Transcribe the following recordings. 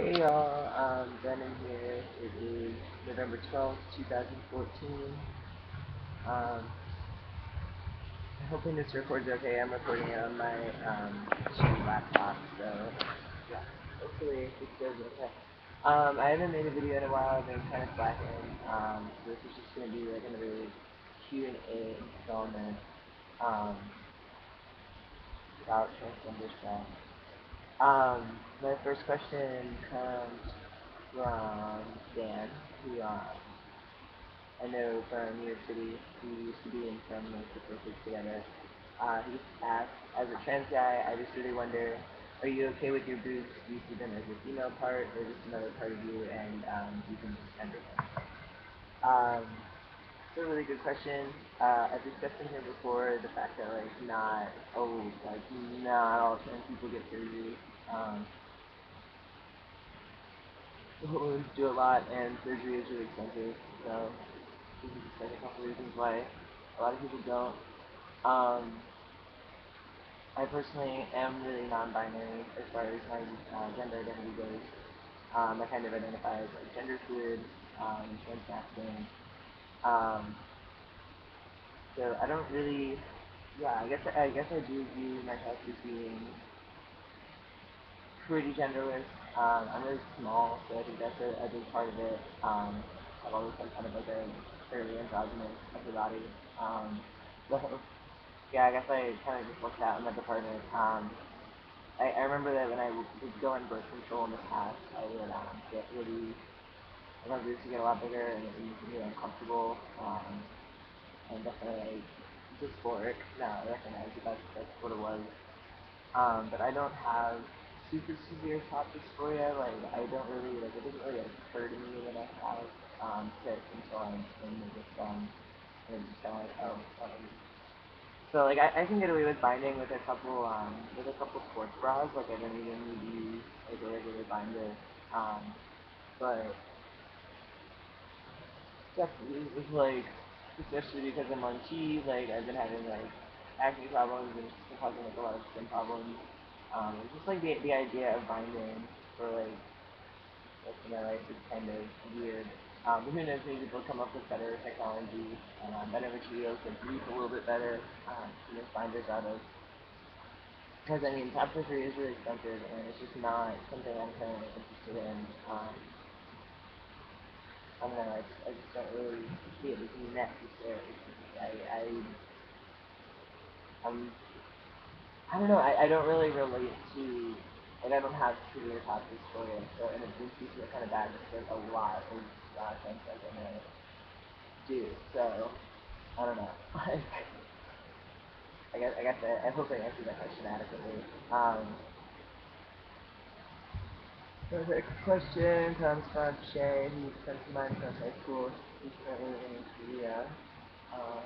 Hey y'all, Brennan here. It is November 12th, 2014. Um, I'm hoping this records okay. I'm recording it on my shitty laptop, so yeah, hopefully this goes okay. I haven't made a video in a while. I've been kind of slacking. So this is just going to be like another Q&A installment um, about transgender stuff. My first question comes from Dan, who I know from New York City. We used to be in some like statistics together. He asked, as a trans guy, I just really wonder, are you okay with your boobs? Do you see them as a female part or just another part of you, and you can just gender them? It's a really good question. I've discussed in here before the fact that not all trans people get surgery. Women do a lot, and surgery is really expensive. So this is just like a couple reasons why a lot of people don't. Um, I personally am really non-binary as far as my gender identity goes. I kind of identify as like gender fluid, trans-masculine. Um, so I don't really, yeah, I guess I do view myself as being pretty genderless. I'm really small, so I think that's a big part of it. I've always been kind of like a fairly androgynous upper body. So yeah, I guess I kind of just looked out in that department. I remember that when I would go on birth control in the past, I would get really, my boobs would get a lot bigger and it was really uncomfortable. And definitely dysphoric. Now I recognize that that's what it was. But I don't have super severe top dysphoria. Like I don't really like it doesn't really occur to me when I have sex until I'm in the system. And it's just kind of like so like I can get away with binding with a couple sports bras. Like I don't even need to use like a regular binder. But definitely with like especially because I'm on T, like I've been having like acne problems and it's been causing like a lot of skin problems. It's just like the idea of binding for like most of my life is kind of weird. But who knows, maybe they'll come up with better technology, better materials that breathe a little bit better to make binders out of. Because I mean, top surgery is really expensive, and it's just not something I'm currently interested in. I don't know. I just don't really see it as necessary. I'm, I don't know. I don't really relate to, like, I don't have severe top dysphoria, so and it makes me feel kind of bad because a lot of things that I know do. So I don't know. I hope I answered that question adequately. The next question comes from Shay, who's a friend of mine from high school. She's currently living in Korea. Uh,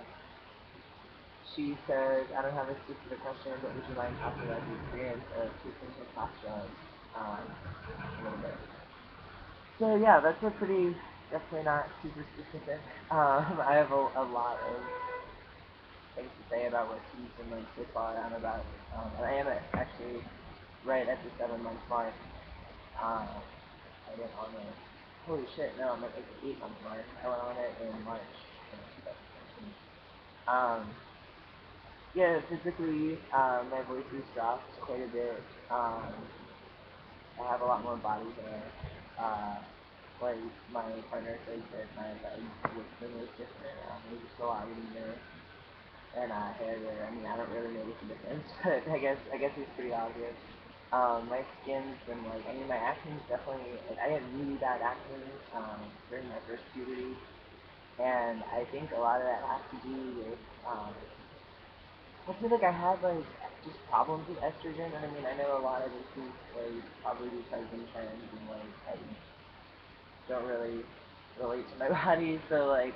she says, I don't have a specific question, but would you mind talking about the experience of taking testosterone a little bit? So yeah, that's a pretty, definitely not super specific. I have a lot of things to say about what she's been like so far on about. And I am actually right at the 7 month mark. I went on it. Holy shit, no, I'm at like the 8 month mark. I went on it in March of 2014. Um, yeah, physically, my voice has dropped quite a bit. I have a lot more body hair. Like my partner says that my legs look the most different. There's just a lot leaner and hair there. I mean, I don't really notice the difference, but I guess it's pretty obvious. My skin's been like, I mean, my acne's definitely, like, I had really bad acne during my first puberty, and I think a lot of that has to do with, I feel like I had, like, just problems with estrogen, and I mean, I know a lot of this is, like, probably because I'm trans, and, like, I don't really relate to my body, so, like,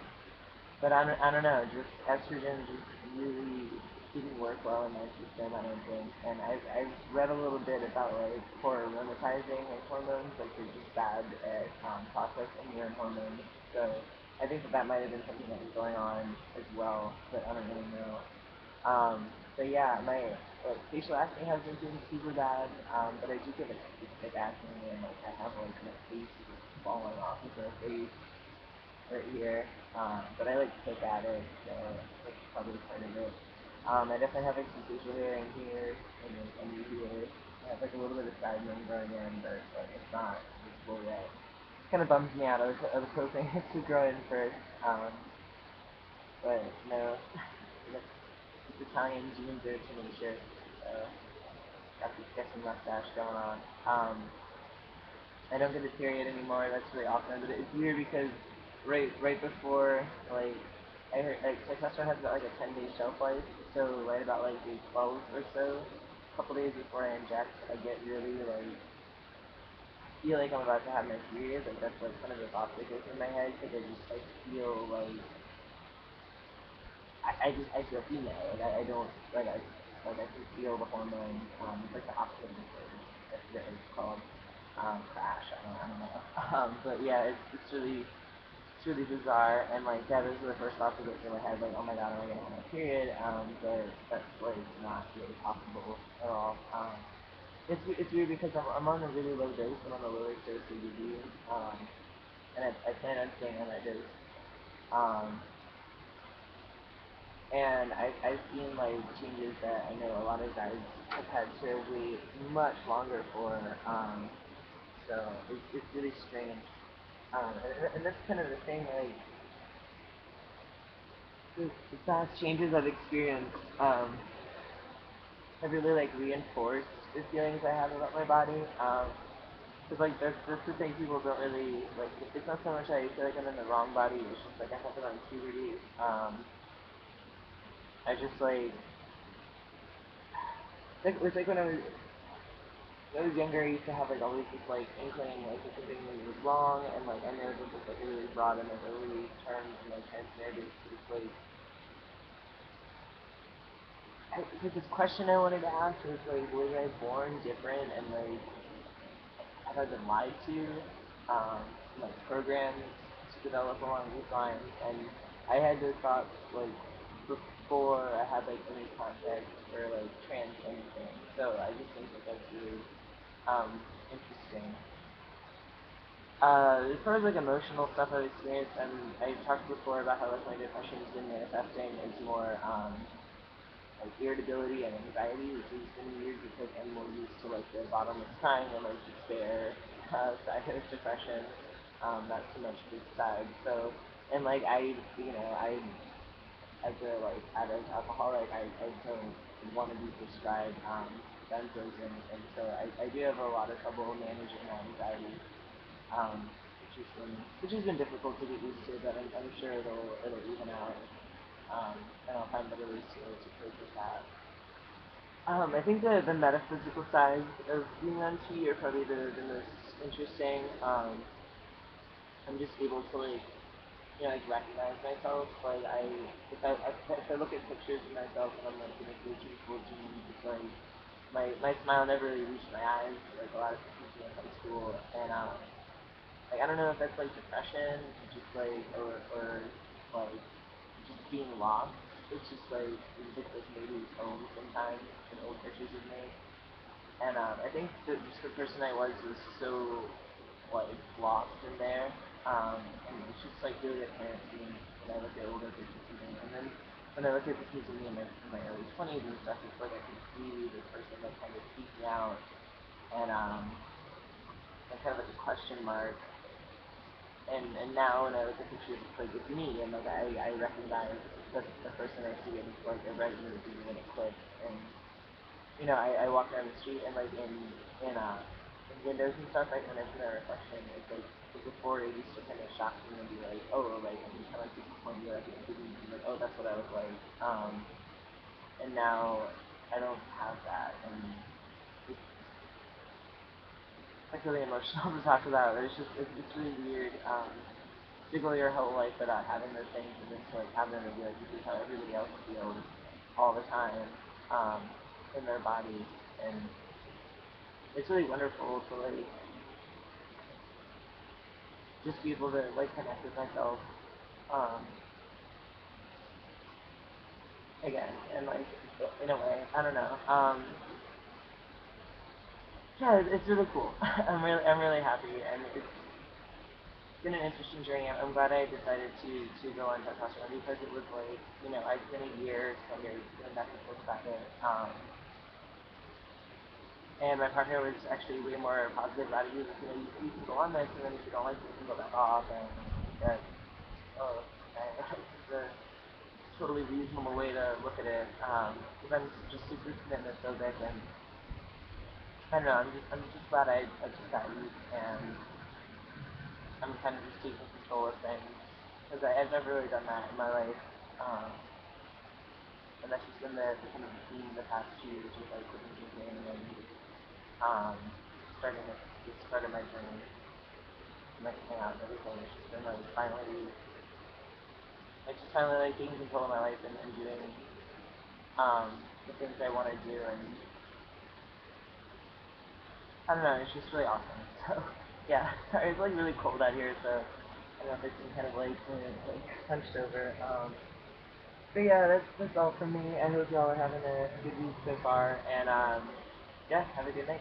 but I don't know, just estrogen just really didn't work well in my system, I don't think. And I've read a little bit about like hormonizing like hormones, like they're just bad at processing your hormones. So I think that might have been something that was going on as well, but I don't really know. So yeah, my like facial acne has been doing super bad, but I do get like specific acne and like I have like my face is like, falling off of my face right here. But I like pick at it, so that's probably part of it. I definitely have like some facial hair in here and then under here. I have like a little bit of side mane growing in, but like it's not visible yet. Kind of bums me out. I was hoping it to grow in first, but no. It's Italian genes are tenacious. So got this sketchy mustache going on. I don't get a period anymore. That's really awesome. But it's weird because right before like I heard like testosterone has about like a 10-day shelf life. So right about like day 12 or so, a couple days before I inject, I get really like feel like I'm about to have my period. Like that's like kind of the thought that goes in my head because I feel like I feel female. I don't I can feel the hormones. It's like the opposite of the surge. I forget what it's called. Crash. I don't know. But yeah, it's really bizarre. And like yeah, those are the first thoughts that go through my head. Like oh my god, am I gonna have a period? But that's like not really possible at all. It's weird because I'm on a really low dose. I'm on the lowest dose of UV. And I plan on staying on that dose. Um, and I've seen like changes that I know a lot of guys have had to wait much longer for. So it's really strange. And that's kind of the thing, like the past changes I've experienced have really like reinforced the feelings I have about my body. Cause like that's the thing people don't really like. It's not so much I feel like I'm in the wrong body. It's just like I have it on puberty. I just it's like when I was younger, I used to have like always this like inkling like if something was wrong, and like I know this is like really broad and like really terms and like transmitted. It's like it's like this question I wanted to ask was like, was I born different and like have I been lied to, like programmed to develop along these lines? And I had those thoughts like before I had like any context for like trans anything. So I just think that that's really interesting. As far as like emotional stuff I've experienced, and I talked before about how like my depression has been manifesting as more like irritability and anxiety, which has been weird because I'm more used to like the bottomless crying and like despair side of depression, not so much this side. So and like I as a like addict alcoholic, I don't want to be prescribed benzos and so I do have a lot of trouble managing my anxiety which has been difficult to get used to, but I'm sure it'll even out, and I'll find better ways to cope with that. I think the metaphysical sides of being on T are probably the most interesting. I'm just able to like like recognize myself. Like if I look at pictures of myself and I'm like in a really full jeans, it's like my smile never really reached my eyes. Like a lot of people in high school, and like I don't know if that's like depression, just like or like just being lost. It's just like it looks like maybe home sometimes in old pictures of me. And I think that just the person I was so like lost in there. And it's just like really apparent to me when I look at older pictures of me. And then when I look at pictures of me in my early 20s and stuff, it's like I can see the person like kind of speaking out and kind of like a question mark. And now when I look at pictures, it's like it's me, and like I recognize the person I see, and it's like a right movie and it clicks. And I walk down the street and like in windows and stuff, right when I see that reflection, it's like before it used to kind of shock me and be like, oh, like and kind of like disappoint me, like it didn't be like, oh, that's what I was like. And now I don't have that, and it's like really emotional to talk about. It's really weird. To go your whole life without having those things and just like having them to be like this is how everybody else feels all the time in their body, and it's really wonderful to like just be able to like connect with myself um, again and like in a way. I don't know. Yeah, it's really cool. I'm really happy, and it's been an interesting journey. I'm glad I decided to go on testosterone because it was like, I'd spent a year, 10 years going back and forth about it. And my partner was actually way more positive about it. He was like, you can go on this, and then if you don't like it, you can go back off. And that, oh, okay, it's a totally reasonable way to look at it. Because I'm just super commitment phobic, and I don't know. I'm just glad I took that route, and I'm kind of just taking control of things because I've never really done that in my life. Um, and that's just been the kind of the theme the past 2 years with like quitting drinking and um, starting this part of my journey, like hang out and everything. It's just been finally like taking control of my life and doing the things I want to do, and I don't know, it's just really awesome. So yeah, sorry, it's like really cold out here, so I don't know if it's been kind of like hunched over. But yeah, that's all from me. I hope y'all are having a good week so far, and yeah, have a good night.